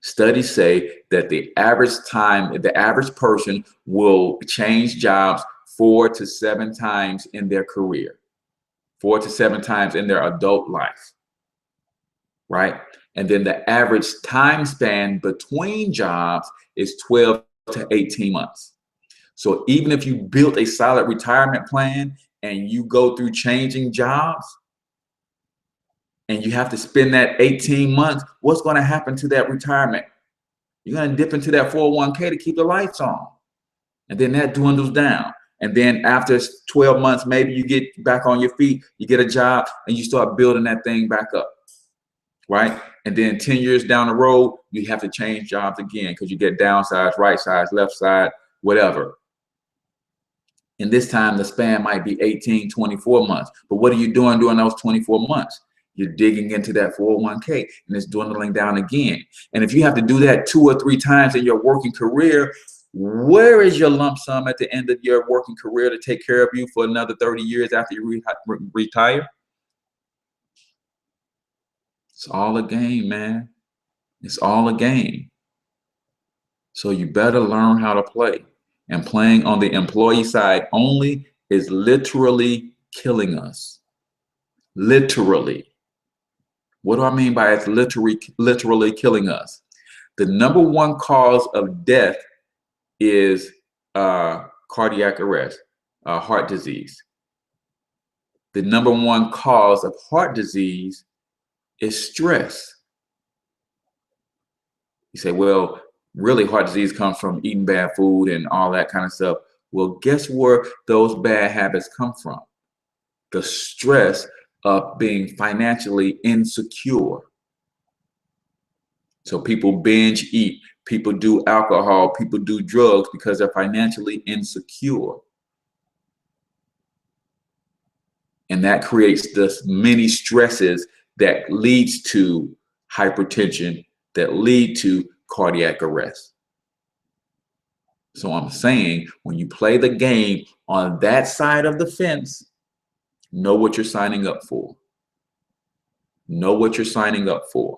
Studies say that the average person will change jobs 4 to 7 times in their career, 4 to 7 times in their adult life, right? And then the average time span between jobs is 12 to 18 months. So even if you built a solid retirement plan and you go through changing jobs and you have to spend that 18 months, what's going to happen to that retirement? You're going to dip into that 401k to keep the lights on. And then that dwindles down. And then after 12 months, maybe you get back on your feet, you get a job, and you start building that thing back up, right? And then 10 years down the road, you have to change jobs again because you get downsized, right side, left side, whatever. And this time the span might be 18, 24 months. But what are you doing during those 24 months? You're digging into that 401k and it's dwindling down again. And if you have to do that 2 or 3 times in your working career, where is your lump sum at the end of your working career to take care of you for another 30 years after you retire? It's all a game, man. It's all a game. So you better learn how to play. And playing on the employee side only is literally killing us. Literally. What do I mean by it's literally killing us? The number one cause of death is cardiac arrest, heart disease. The number one cause of heart disease is stress. You say, well, really heart disease comes from eating bad food and all that kind of stuff. Well, guess where those bad habits come from? The stress of being financially insecure. So people binge eat, people do alcohol, people do drugs because they're financially insecure. And that creates this many stresses that leads to hypertension, that lead to cardiac arrest. So I'm saying when you play the game on that side of the fence, know what you're signing up for. Know what you're signing up for.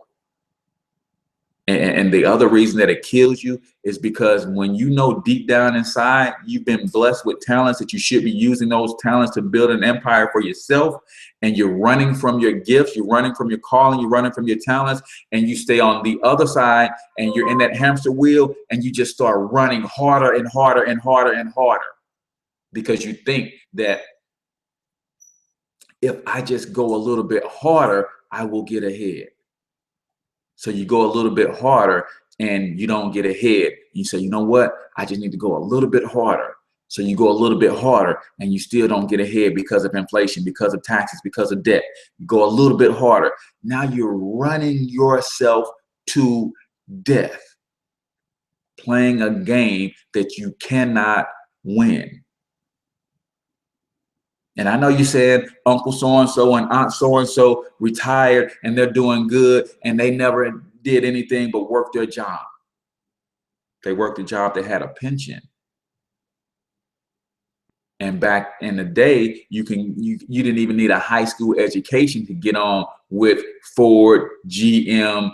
And the other reason that it kills you is because when you know deep down inside, you've been blessed with talents that you should be using those talents to build an empire for yourself, and you're running from your gifts, you're running from your calling, you're running from your talents, and you stay on the other side and you're in that hamster wheel and you just start running harder and harder and harder and harder because you think that if I just go a little bit harder, I will get ahead. So you go a little bit harder and you don't get ahead. You say, you know what? I just need to go a little bit harder. So you go a little bit harder and you still don't get ahead because of inflation, because of taxes, because of debt. You go a little bit harder. Now you're running yourself to death, playing a game that you cannot win. And I know you said Uncle so-and-so and Aunt so-and-so retired and they're doing good and they never did anything but work their job. They worked a job, they had a pension. And back in the day, you didn't even need a high school education to get on with Ford, GM,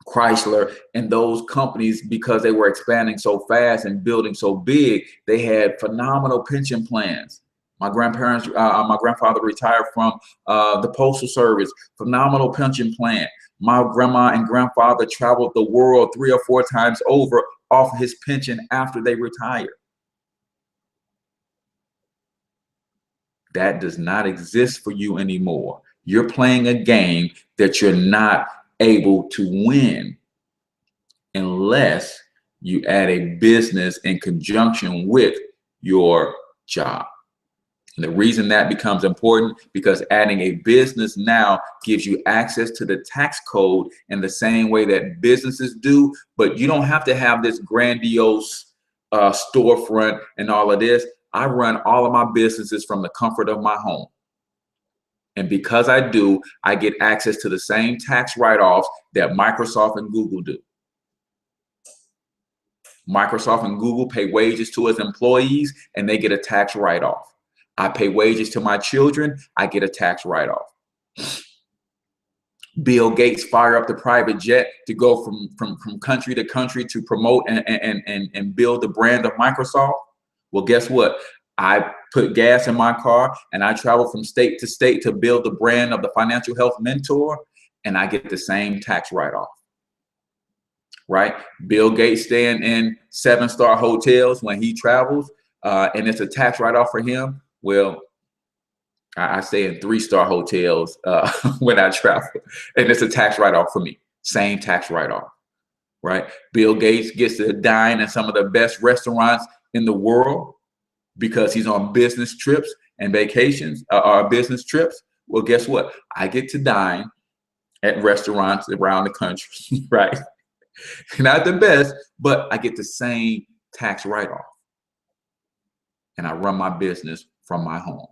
Chrysler, and those companies because they were expanding so fast and building so big. They had phenomenal pension plans. My grandfather retired from the Postal Service, phenomenal pension plan. My grandma and grandfather traveled the world 3 or 4 times over off his pension after they retired. That does not exist for you anymore. You're playing a game that you're not able to win unless you add a business in conjunction with your job. And the reason that becomes important because adding a business now gives you access to the tax code in the same way that businesses do, but you don't have to have this grandiose storefront and all of this. I run all of my businesses from the comfort of my home. And because I do, I get access to the same tax write-offs that Microsoft and Google do. Microsoft and Google pay wages to its employees and they get a tax write-off. I pay wages to my children, I get a tax write-off. Bill Gates fire up the private jet to go from country to country to promote and build the brand of Microsoft. Well, guess what? I put gas in my car and I travel from state to state to build the brand of the financial health mentor, and I get the same tax write-off. Right? Bill Gates staying in 7-star hotels when he travels, and it's a tax write-off for him. Well, I stay in 3-star hotels when I travel, and it's a tax write-off for me. Same tax write-off, right? Bill Gates gets to dine in some of the best restaurants in the world because he's on business trips and vacations, or business trips. Well, guess what? I get to dine at restaurants around the country, right? Not the best, but I get the same tax write-off. And I run my business from my home.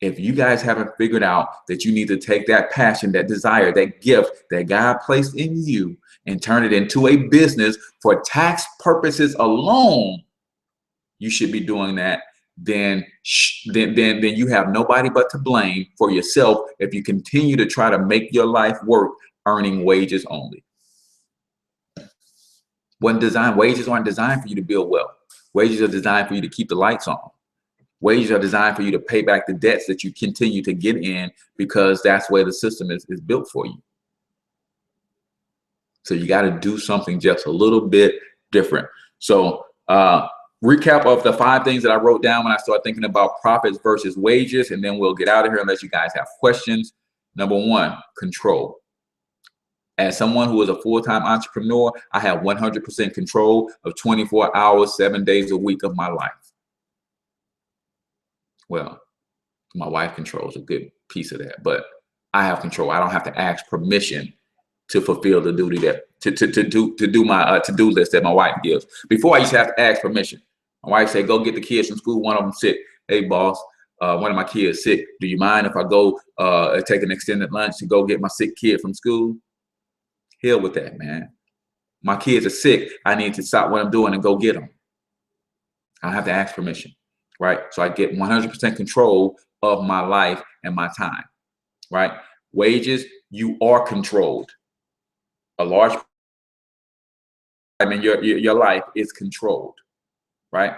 If you guys haven't figured out that you need to take that passion, that desire, that gift that God placed in you and turn it into a business for tax purposes alone, you should be doing that. Then you have nobody but to blame for yourself if you continue to try to make your life work earning wages only. Wages aren't designed for you to build wealth. Wages are designed for you to keep the lights on. Wages are designed for you to pay back the debts that you continue to get in because that's where the system is built for you. So you got to do something just a little bit different. So recap of the 5 things that I wrote down when I started thinking about profits versus wages, and then we'll get out of here unless you guys have questions. Number one, control. As someone who is a full-time entrepreneur, I have 100% control of 24 hours, 7 days a week of my life. Well, my wife controls a good piece of that, but I have control. I don't have to ask permission to fulfill the duty that to do my to-do list that my wife gives. Before, I used to have to ask permission. My wife said, "Go get the kids from school. One of them sick. Hey, boss, one of my kids sick. Do you mind if I go take an extended lunch to go get my sick kid from school?" Hell with that, man. My kids are sick. I need to stop what I'm doing and go get them. I have to ask permission, right? So I get 100% control of my life and my time, right? Wages, you are controlled. A large part in your life is controlled, right?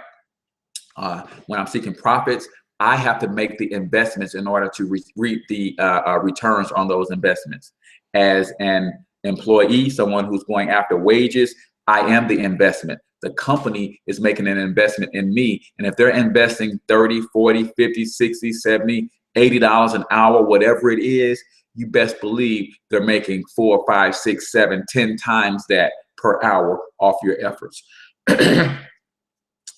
When I'm seeking profits, I have to make the investments in order to reap the returns on those investments. As an employee, someone who's going after wages, I am the investment. The company is making an investment in me. And if they're investing 30, 40, 50, 60, 70, $80 an hour, whatever it is, you best believe they're making 4, 5, 6, 7, 10 times that per hour off your efforts.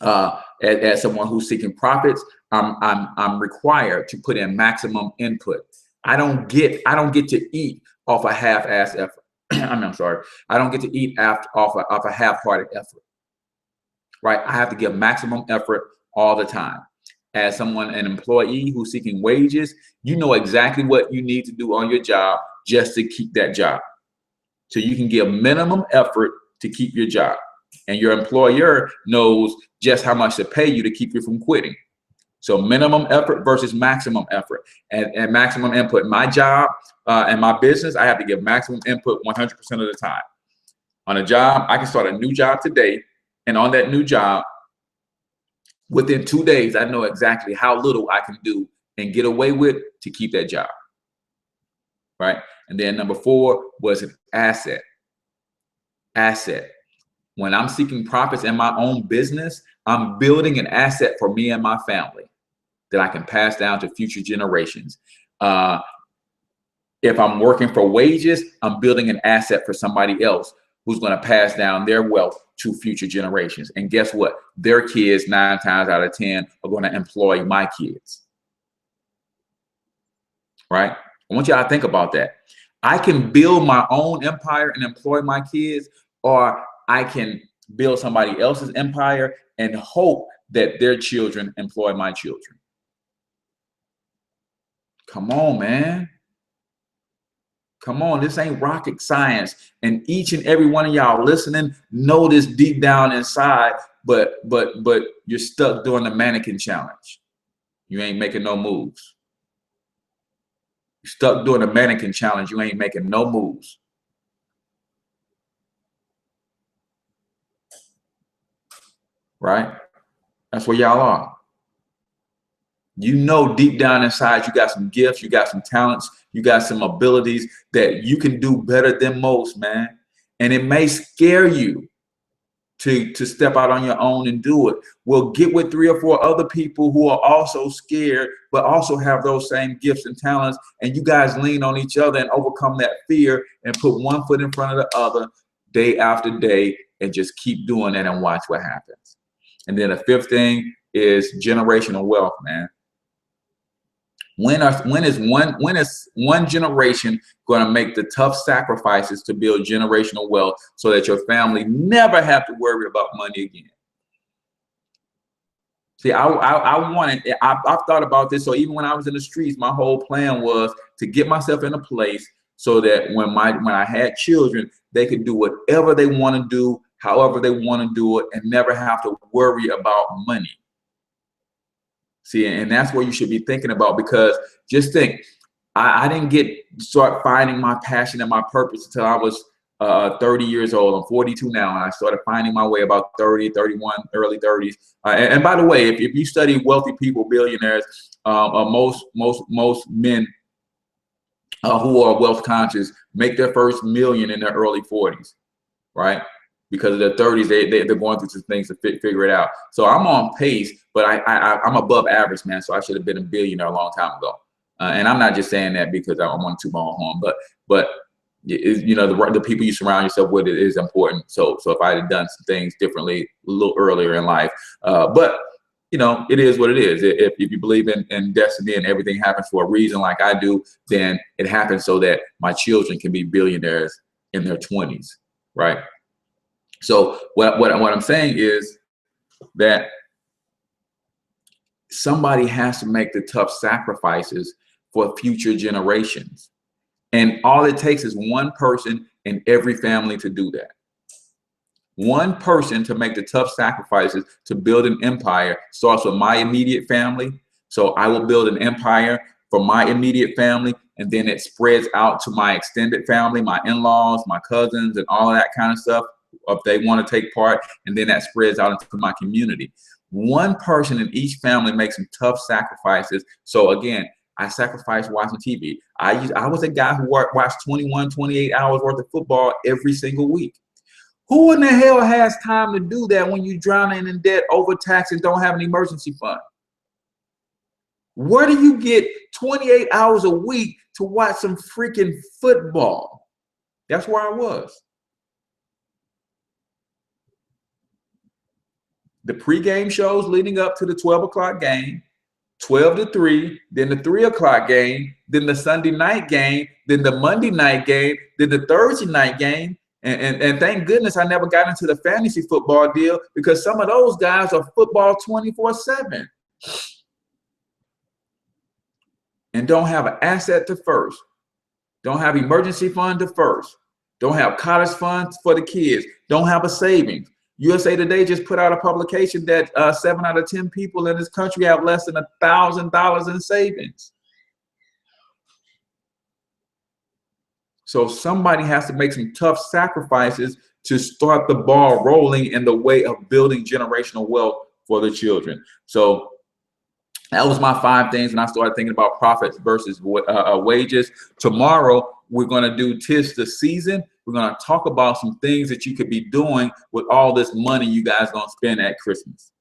As someone who's seeking profits, I'm required to put in maximum input. I don't get to eat off a half-ass effort. I'm sorry. I don't get to eat off a half-hearted effort. Right? I have to give maximum effort all the time. As an employee who's seeking wages, you know exactly what you need to do on your job just to keep that job. So you can give minimum effort to keep your job. And your employer knows just how much to pay you to keep you from quitting. So minimum effort versus maximum effort and maximum input. My job and my business, I have to give maximum input 100% of the time. On a job, I can start a new job today. And on that new job, within 2 days, I know exactly how little I can do and get away with to keep that job. Right? And then number 4 was an asset. Asset. When I'm seeking profits in my own business, I'm building an asset for me and my family that I can pass down to future generations. If I'm working for wages, I'm building an asset for somebody else who's going to pass down their wealth to future generations. And guess what? Their kids, 9 times out of 10, are going to employ my kids. Right? I want y'all to think about that. I can build my own empire and employ my kids, or I can build somebody else's empire and hope that their children employ my children. Come on, man. Come on, this ain't rocket science. And each and every one of y'all listening know this deep down inside, but you're stuck doing the mannequin challenge. You ain't making no moves. You're stuck doing the mannequin challenge. You ain't making no moves. Right? That's where y'all are. You know deep down inside you got some gifts, you got some talents, you got some abilities that you can do better than most, man. And it may scare you to step out on your own and do it. Well, get with 3 or 4 other people who are also scared, but also have those same gifts and talents, and you guys lean on each other and overcome that fear and put one foot in front of the other day after day and just keep doing that and watch what happens. And then the 5th thing is generational wealth, man. When is one generation going to make the tough sacrifices to build generational wealth so that your family never have to worry about money again? See, I've thought about this. So even when I was in the streets, my whole plan was to get myself in a place so that when I had children, they could do whatever they want to do, however they want to do it, and never have to worry about money. See, and that's what you should be thinking about, because just think, I didn't start finding my passion and my purpose until I was 30 years old. I'm 42 now, and I started finding my way about 30, 31, early 30s. And by the way, if you study wealthy people, billionaires, most men who are wealth conscious make their first million in their early 40s, right? Because of their 30s, they're going through some things to figure it out. So I'm on pace, but I'm above average, man. So I should have been a billionaire a long time ago. And I'm not just saying that because I want to ball home, but you know, the people you surround yourself with is important. So if I had done some things differently a little earlier in life, but you know, it is what it is. If you believe in destiny and everything happens for a reason, like I do, then it happens so that my children can be billionaires in their 20s, right? So what I'm saying is that somebody has to make the tough sacrifices for future generations. And all it takes is one person in every family to do that. One person to make the tough sacrifices to build an empire. Starts with my immediate family. So I will build an empire for my immediate family, and then it spreads out to my extended family, my in-laws, my cousins, and all of that kind of stuff, if they want to take part, and then that spreads out into my community. One person in each family makes some tough sacrifices. So again, I sacrificed watching TV. I was a guy who watched 21, 28 hours worth of football every single week. Who in the hell has time to do that when you're drowning in debt, overtaxed, and don't have an emergency fund? Where do you get 28 hours a week to watch some freaking football? That's where I was. The pregame shows leading up to the 12 o'clock game, 12 to 3, then the 3 o'clock game, then the Sunday night game, then the Monday night game, then the Thursday night game. And thank goodness I never got into the fantasy football deal, because some of those guys are football 24/7 and don't have an asset to first, don't have emergency fund to first, don't have college funds for the kids, don't have a savings. USA Today just put out a publication that 7 out of 10 people in this country have less than $1,000 in savings. So somebody has to make some tough sacrifices to start the ball rolling in the way of building generational wealth for the children. So that was my 5 things, and I started thinking about profits versus wages. Tomorrow, we're going to do 'Tis the Season. We're going to talk about some things that you could be doing with all this money you guys are going to spend at Christmas.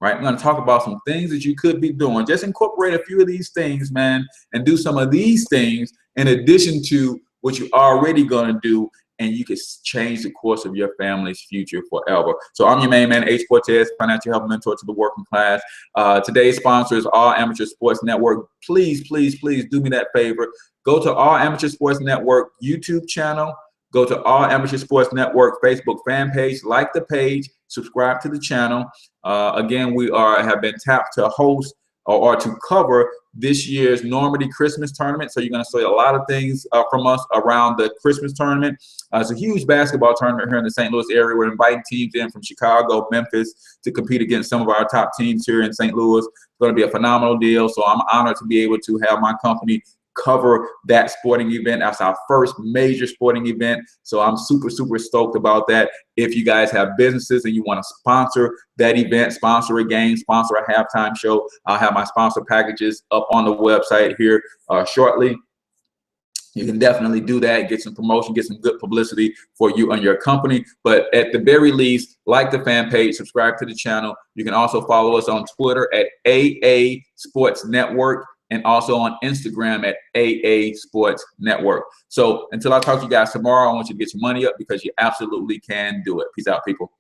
Right? We're going to talk about some things that you could be doing. Just incorporate a few of these things, man, and do some of these things in addition to what you're already going to do, and you can change the course of your family's future forever. So I'm your main man, H. Cortez, financial help mentor to the working class. Today's sponsor is All Amateur Sports Network. Please, please, please do me that favor. Go to All Amateur Sports Network YouTube channel. Go to All Amateur Sports Network Facebook fan page. Like the page. Subscribe to the channel. Again, we have been tapped to host or to cover this year's Normandy Christmas tournament. So you're going to see a lot of things from us around the Christmas tournament. It's a huge basketball tournament here in the St. Louis area. We're inviting teams in from Chicago, Memphis to compete against some of our top teams here in St. Louis. It's going to be a phenomenal deal. So I'm honored to be able to have my company cover that sporting event. That's our first major sporting event. So I'm super, super stoked about that. If you guys have businesses and you want to sponsor that event, sponsor a game, sponsor a halftime show, I'll have my sponsor packages up on the website here shortly. You can definitely do that, get some promotion, get some good publicity for you and your company. But at the very least, like the fan page, subscribe to the channel. You can also follow us on Twitter at AA Sports Network, and also on Instagram at AA Sports Network. So until I talk to you guys tomorrow, I want you to get your money up, because you absolutely can do it. Peace out, people.